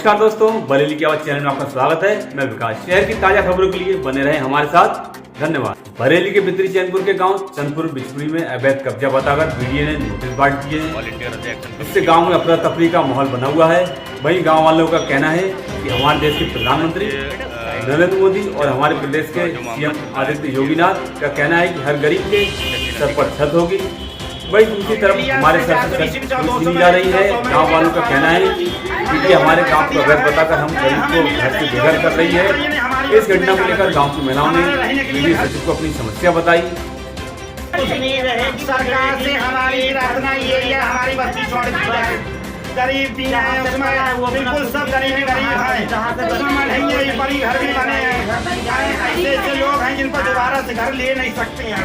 नमस्कार दोस्तों, बरेली की आवाज चैनल में आपका स्वागत है। मैं विकास। शहर की ताजा खबरों के लिए बने रहे हमारे साथ। धन्यवाद। बरेली के भित्री चैनपुर के गांव चंदपुर बिचपुरी में अवैध कब्जा बताकर बीडीए ने नोटिस बांट दिए हैं। इससे गांव में अफरा तफरी का माहौल बना हुआ है। वहीं गांव वालों का कहना है कि हमारे देश के प्रधानमंत्री नरेंद्र मोदी और हमारे प्रदेश के सीएम आदित्य योगीनाथ का कहना है कि हर गरीब के सर पर छत होगी। वही दूसरी तरफ हमारे सर छीनी जा रही है। गांव वालों का कहना है कि हमारे गांव को अवैध बताकर हम गरीब को घर से बेघर कर रही है। इस घटना को लेकर गांव की महिलाओं ने बीडीए सचिव को अपनी समस्या बताई। सरकार से हमारी रखना एरिया हमारी बस्ती छोड़ दी है। गरीब भी है उसमें, वो बिल्कुल सब गरीब है। उसमें बड़ी घर भी बने हैं। ऐसे लोग हैं जिन पर दोबारा से घर ले नहीं सकते हैं।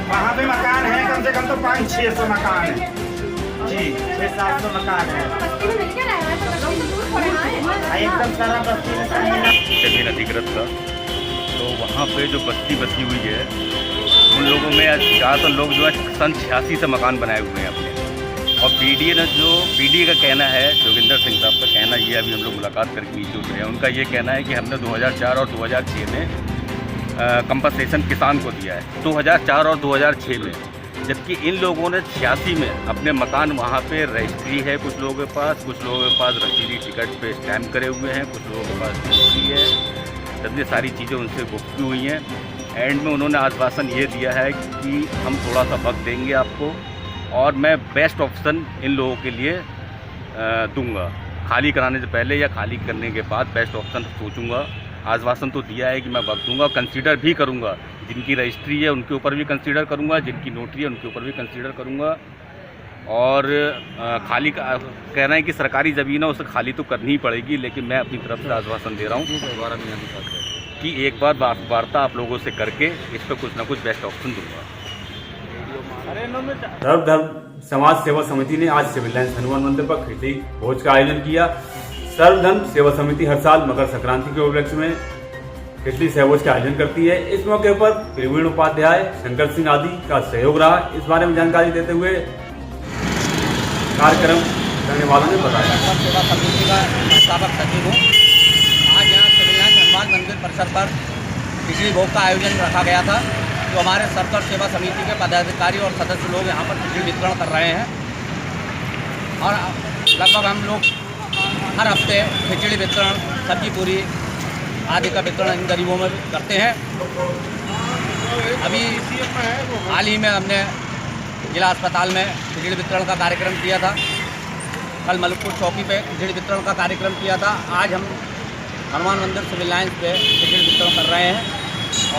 वहाँ पे मकान है कम से कम तो 500-600 मकान है जी, 600-700 मकान है। एकदम सारा बस्ती जमीन अधिकृत था, तो वहाँ पे जो बस्ती बसी हुई है उन लोगों में ज़्यादातर लोग जो है सन 86 से मकान बनाए हुए हैं अपने। और बीडीए का कहना है, जोगिंदर सिंह साहब का कहना ये, अभी हम लोग मुलाकात करके नीचे उतरे हैं, उनका ये कहना है कि हमने 2004 और 2006 में कंपनसेशन किसान को दिया है, 2004 और 2006 में। जबकि इन लोगों ने 86 में अपने मकान वहाँ पे रजिस्ट्री है कुछ लोगों के पास, कुछ लोगों के पास रसीदी टिकट पे स्टैम्प करे हुए हैं, कुछ लोगों के पास रजिस्ट्री है। जब ये सारी चीज़ें उनसे गुफ्त हुई हैं, एंड में उन्होंने आश्वासन ये दिया है कि हम थोड़ा सा वक्त देंगे आपको और मैं बेस्ट ऑप्शन इन लोगों के लिए दूंगा। खाली कराने से पहले या खाली करने के बाद बेस्ट ऑप्शन सोचूंगा। आश्वासन तो दिया है कि मैं वक्त दूंगा, कंसीडर भी करूंगा। जिनकी रजिस्ट्री है उनके ऊपर भी कंसीडर करूंगा, जिनकी नोटरी है उनके ऊपर भी कंसीडर करूंगा। और खाली कह रहे हैं कि सरकारी ज़मीन है उसे खाली तो करनी ही पड़ेगी, लेकिन मैं अपनी तरफ से आश्वासन दे रहा हूँ कि एक बार वार्ता आप लोगों से करके इस पर कुछ ना कुछ बेस्ट ऑप्शन दूंगा। सर्वधर्म समाज सेवा समिति ने आज सिविल लाइन्स हनुमान मंदिर पर खिचड़ी भोज का आयोजन किया। सर्वधर्म सेवा समिति हर साल मकर संक्रांति के उपलक्ष्य में खिचड़ी सहभोज का आयोजन करती है। इस मौके पर प्रवीण उपाध्याय, शंकर सिंह आदि का सहयोग रहा। इस बारे में जानकारी देते हुए कार्यक्रम करने वालों ने बताया। सेवा समिति का संस्थापक सचिव हूँ। आज यहाँ सिविल लाइन्स हनुमान मंदिर परिसर पर खिचड़ी भोग का आयोजन रखा गया था। जो हमारे सर्कल सेवा समिति के पदाधिकारी और सदस्य लोग यहाँ पर खिचड़ी वितरण कर रहे हैं और लगभग हम लोग हर हफ्ते खिचड़ी वितरण, सब्जी पूरी आदि का वितरण इन गरीबों में करते हैं। अभी हाल ही में हमने जिला अस्पताल में खिचड़ी वितरण का कार्यक्रम किया था। कल मलकपुर चौकी पे खिचड़ी वितरण का कार्यक्रम किया था। आज हम हनुमान मंदिर सिविल लाइन्स पे खिचड़ी वितरण कर रहे हैं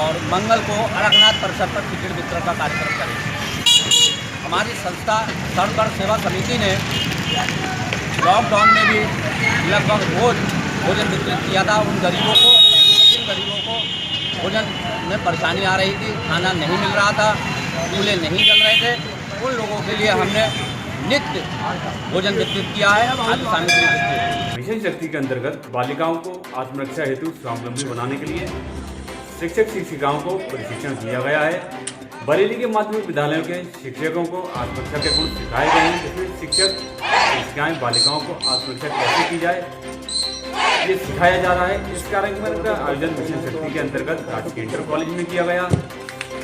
और मंगल को अड़कनाथ परिसर पर खिचड़ी वितरण का कार्यक्रम करेंगे। हमारी संस्था सर्वधर्म सेवा समिति ने लॉकडाउन में भी लगभग रोज भोजन वितरित किया था उन गरीबों को, जिन गरीबों को भोजन में परेशानी आ रही थी, खाना नहीं मिल रहा था, चूल्हे नहीं जल रहे थे। उन लोगों के लिए हमने नित्य भोजन वितरित किया है। खाद्य सामग्री मिशन शक्ति के अंतर्गत बालिकाओं को आत्मरक्षा हेतु स्वावलंबी बनाने के लिए शिक्षक शिक्षिकाओं को प्रशिक्षण दिया गया है। बरेली के माध्यमिक विद्यालयों के शिक्षकों को आत्मरक्षा के गुण सिखाए गए हैं, जिसमें शिक्षक शिक्षिकाएं बालिकाओं को आत्मरक्षा कैसे की जाए ये सिखाया जा रहा है। इस कार्यक्रम का आयोजन मिशन शक्ति के अंतर्गत राजकीय इंटर कॉलेज में किया गया।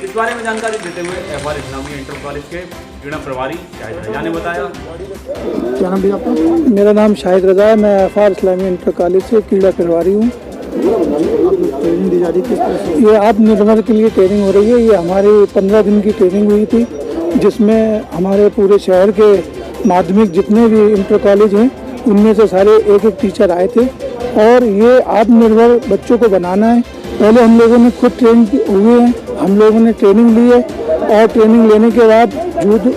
इस बारे में जानकारी देते हुए FR इस्लामिया इंटर कॉलेज के क्रीड़ा प्रभारी शाहिद रजा ने बताया। क्या नाम भैया आपका? मेरा नाम शाहिद रजा है। मैं FR इस्लामिया इंटर कॉलेज से क्रीड़ा प्रभारी हूँ। ट्रेनिंग दी जा रही थी, ये आत्मनिर्भर के लिए ट्रेनिंग हो रही है। ये हमारी 15 दिन की ट्रेनिंग हुई थी, जिसमें हमारे पूरे शहर के माध्यमिक जितने भी इंटर कॉलेज हैं उनमें से सारे एक एक टीचर आए थे और ये आत्मनिर्भर बच्चों को बनाना है। पहले हम लोगों ने खुद ट्रेन हुए हैं, हम लोगों ने ट्रेनिंग ली है और ट्रेनिंग लेने के बाद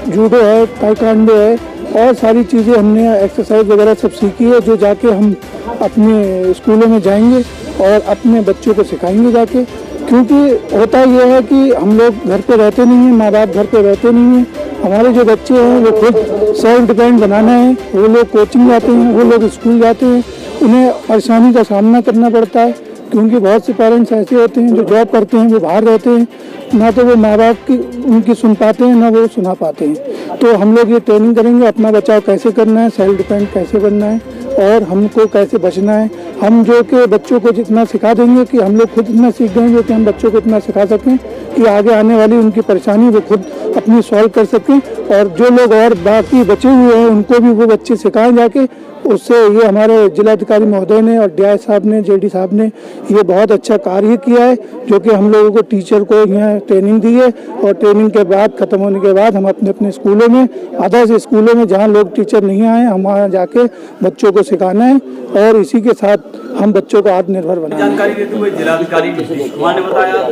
जूडो है, ताइक्वांडो है और सारी चीज़ें हमने एक्सरसाइज वगैरह सब सीखी है, जो जाके हम अपने स्कूलों में जाएंगे और अपने बच्चों को सिखाएंगे जाके। क्योंकि होता यह है कि हम लोग घर पे रहते नहीं हैं, माँ बाप घर पे रहते नहीं हैं। हमारे जो बच्चे हैं वो खुद सेल्फ डिपेंड बनाना है। वो लोग कोचिंग जाते हैं, वो लोग स्कूल जाते हैं, उन्हें परेशानी का सामना करना पड़ता है। क्योंकि बहुत से पेरेंट्स ऐसे होते हैं जो जॉब करते हैं, वो बाहर रहते हैं, ना तो वो माँ बाप की उनकी सुन पाते हैं, ना वो सुना पाते हैं। तो हम लोग ये ट्रेनिंग करेंगे, अपना बचाव कैसे करना है, सेल्फ डिफेंड कैसे बनना है और हमको कैसे बचना है। हम जो कि बच्चों को जितना सिखा देंगे कि हम लोग खुद इतना सीख जाएंगे कि हम बच्चों को इतना सिखा सकें कि आगे आने वाली उनकी परेशानी वो खुद अपनी सॉल्व कर सकें, और जो लोग और बाकी बचे हुए हैं उनको भी वो बच्चे सिखाएं जाके। उससे ये हमारे जिलाधिकारी महोदय ने और डीआई साहब ने, जेडी साहब ने ये बहुत अच्छा कार्य किया है, जो कि हम लोगों को टीचर को यहाँ ट्रेनिंग दी है, और ट्रेनिंग के बाद खत्म होने के बाद हम अपने अपने स्कूलों में, आदर्श स्कूलों में जहाँ लोग टीचर नहीं आए, हम वहाँ जाके बच्चों को सिखाना है और इसी के साथ हम बच्चों को आत्मनिर्भर बनाएंगे। जानकारी देते हुए जिलाधिकारी नीतीश कुमार ने बताया,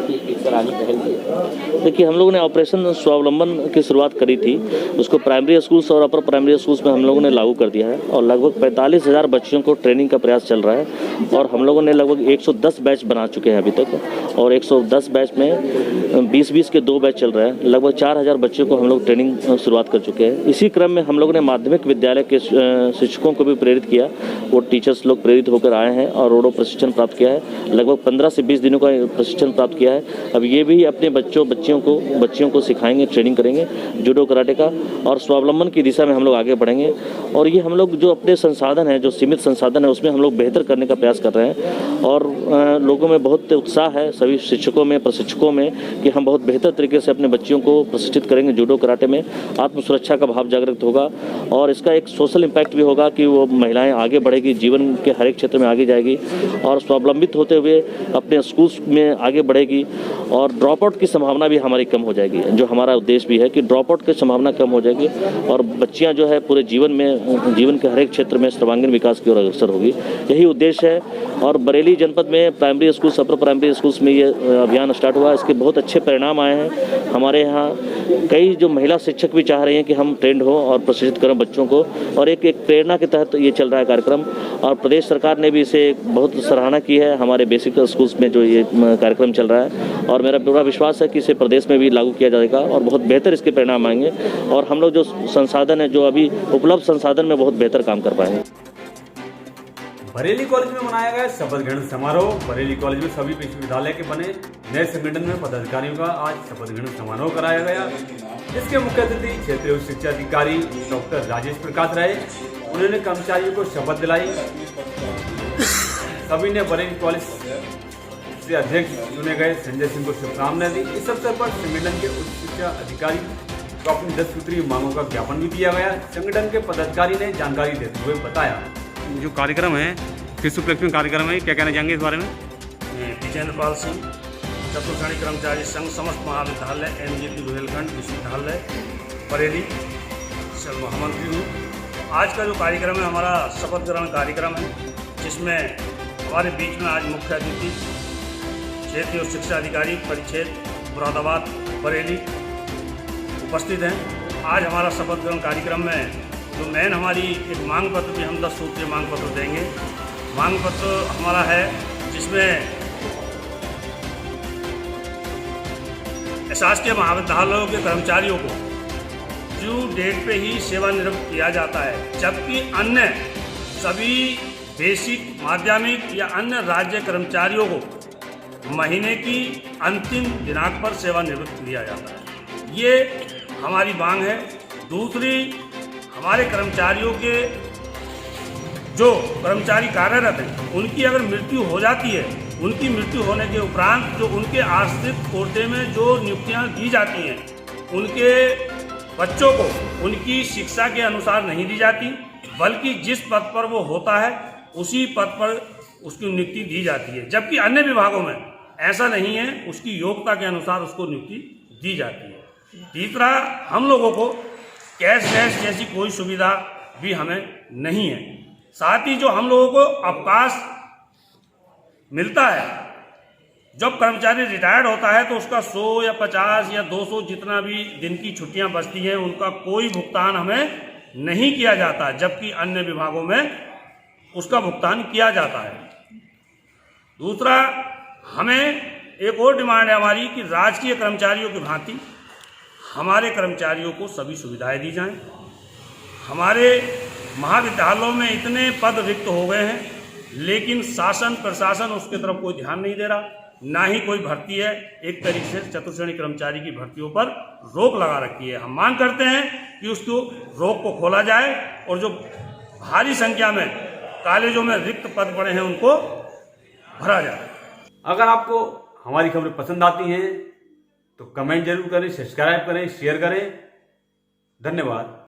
देखिए हम लोगों ने ऑपरेशन स्वावलंबन की शुरुआत करी थी, उसको प्राइमरी स्कूल्स और अपर प्राइमरी स्कूल्स में हम लोगों ने लागू कर दिया है और लगभग 45,000 बच्चों को ट्रेनिंग का प्रयास चल रहा है और हम लोगों ने लगभग 110 बैच बना चुके हैं अभी तक और 110 बैच में 20-20 के 2 बैच चल रहे हैं। लगभग 4,000 बच्चों को हम लोग ट्रेनिंग शुरुआत कर चुके हैं। इसी क्रम में हम लोगों ने माध्यमिक विद्यालय के शिक्षकों को भी प्रेरित किया, वो टीचर्स लोग प्रेरित होकर आए हैं और रोडो प्रशिक्षण प्राप्त किया है। लगभग 15 से 20 दिनों का प्रशिक्षण प्राप्त किया है। अब ये भी अपने बच्चियों को सिखाएंगे, ट्रेनिंग करेंगे जूडो कराटे का और स्वावलंबन की दिशा में हम लोग आगे बढ़ेंगे। और ये हम लोग जो अपने संसाधन है, जो सीमित संसाधन है, उसमें हम लोग बेहतर करने का प्रयास कर रहे हैं और लोगों में बहुत उत्साह है, सभी शिक्षकों में, प्रशिक्षकों में, कि हम बहुत बेहतर तरीके से अपने बच्चियों को प्रशिक्षित करेंगे जूडो कराटे में। आत्म सुरक्षा का भाव जागृत होगा और इसका एक सोशल इम्पैक्ट भी होगा कि वो महिलाएं आगे बढ़ेगी, जीवन के हर एक क्षेत्र में आगे जाएगी और स्वावलंबित होते हुए अपने स्कूल्स में आगे बढ़ेगी और ड्रॉप आउट की संभावना भी हमारी कम हो जाएगी। जो हमारा उद्देश्य भी है कि ड्रॉप आउट की संभावना कम हो जाएगी और बच्चियां जो है पूरे जीवन के हर एक क्षेत्र में सर्वांगीण विकास की ओर अग्रसर होगी, यही उद्देश्य है। और बरेली जनपद में primary schools, upper primary schools में ये अभियान स्टार्ट हुआ, इसके बहुत अच्छे परिणाम आए हैं। हमारे यहाँ कई जो महिला शिक्षक भी चाह रही हैं कि हम ट्रेंड हो और प्रशिक्षित करें बच्चों को और एक प्रेरणा के तहत ये चल रहा है कार्यक्रम और प्रदेश सरकार ने भी इसे बहुत सराहना की है। हमारे बेसिक स्कूल्स में जो ये कार्यक्रम चल रहा है और मेरा पूरा विश्वास है कि इसे प्रदेश में भी लागू किया जाएगा और बहुत बेहतर इसके परिणाम आएंगे और हम लोग जो संसाधन है, जो अभी उपलब्ध संसाधन में बहुत बेहतर काम कर पाएंगे। बरेली कॉलेज में मनाया गया शपथ ग्रहण समारोह। बरेली कॉलेज में सभी विश्वविद्यालय के बने नए संगठन में पदाधिकारियों का आज शपथ ग्रहण समारोह कराया गया। इसके मुख्य अतिथि क्षेत्रीय उच्च शिक्षा अधिकारी डॉक्टर राजेश प्रकाश रहे। उन्होंने कर्मचारियों को शपथ दिलाई। सभी ने बरेली कॉलेज से अध्यक्ष चुने गए संजय सिंह को शुभकामनाएं दी। इस अवसर पर संगठन के उच्च शिक्षा अधिकारी को अपनी 10 सूत्रीय मांगों का ज्ञापन भी दिया गया। संगठन के पदाधिकारी ने जानकारी देते हुए बताया, जो कार्यक्रम है किस उपलक्ष्य में कार्यक्रम है, क्या कहना चाहेंगे इस बारे में? विजेंद्र पाल सिंह, चतुर्श्रेणी कर्मचारी संघ समस्त महाविद्यालय NGT रोहिलखंड विश्वविद्यालय बरेली से महामंत्री हूँ। आज का जो कार्यक्रम है हमारा शपथ ग्रहण कार्यक्रम है, जिसमें हमारे बीच में आज मुख्य अतिथि क्षेत्रीय उच्च शिक्षा अधिकारी परिक्षेत्र मुरादाबाद बरेली उपस्थित हैं। आज हमारा शपथ ग्रहण कार्यक्रम में जो मेन हमारी एक मांग पत्र भी, हम 10 सूत्रीय मांग पत्र देंगे। मांग पत्र हमारा है जिसमें शासकीय महाविद्यालयों के कर्मचारियों को ड्यू डेट पे ही सेवानिवृत्त किया जाता है, जबकि अन्य सभी बेसिक, माध्यमिक या अन्य राज्य कर्मचारियों को महीने की अंतिम दिनांक पर सेवानिवृत्त किया जाता है। ये हमारी मांग है। दूसरी, हमारे कर्मचारियों के जो कर्मचारी कार्यरत हैं, उनकी अगर मृत्यु हो जाती है, उनकी मृत्यु होने के उपरांत जो उनके आश्रित कोटे में जो नियुक्तियां दी जाती हैं, उनके बच्चों को उनकी शिक्षा के अनुसार नहीं दी जाती, बल्कि जिस पद पर वो होता है उसी पद पर उसकी नियुक्ति दी जाती है। जबकि अन्य विभागों में ऐसा नहीं है, उसकी योग्यता के अनुसार उसको नियुक्ति दी जाती है। तीसरा, हम लोगों को कैशलेस जैसी कोई सुविधा भी हमें नहीं है। साथ ही जो हम लोगों को अवकाश मिलता है, जब कर्मचारी रिटायर्ड होता है तो उसका 100 या 50 या 200 जितना भी दिन की छुट्टियां बचती हैं, उनका कोई भुगतान हमें नहीं किया जाता, जबकि अन्य विभागों में उसका भुगतान किया जाता है। दूसरा, हमें एक और डिमांड है हमारी कि राजकीय कर्मचारियों की भांति हमारे कर्मचारियों को सभी सुविधाएं दी जाएं। हमारे महाविद्यालयों में इतने पद रिक्त हो गए हैं, लेकिन शासन प्रशासन उसके तरफ कोई ध्यान नहीं दे रहा, ना ही कोई भर्ती है। एक तरीके से चतुर्श्रेणी कर्मचारी की भर्तियों पर रोक लगा रखी है। हम मांग करते हैं कि उसको रोक को खोला जाए और जो भारी संख्या में कॉलेजों में रिक्त पद पड़े हैं उनको भरा जाए। अगर आपको हमारी खबरें पसंद आती हैं तो कमेंट जरूर करें, सब्सक्राइब करें, शेयर करें। धन्यवाद।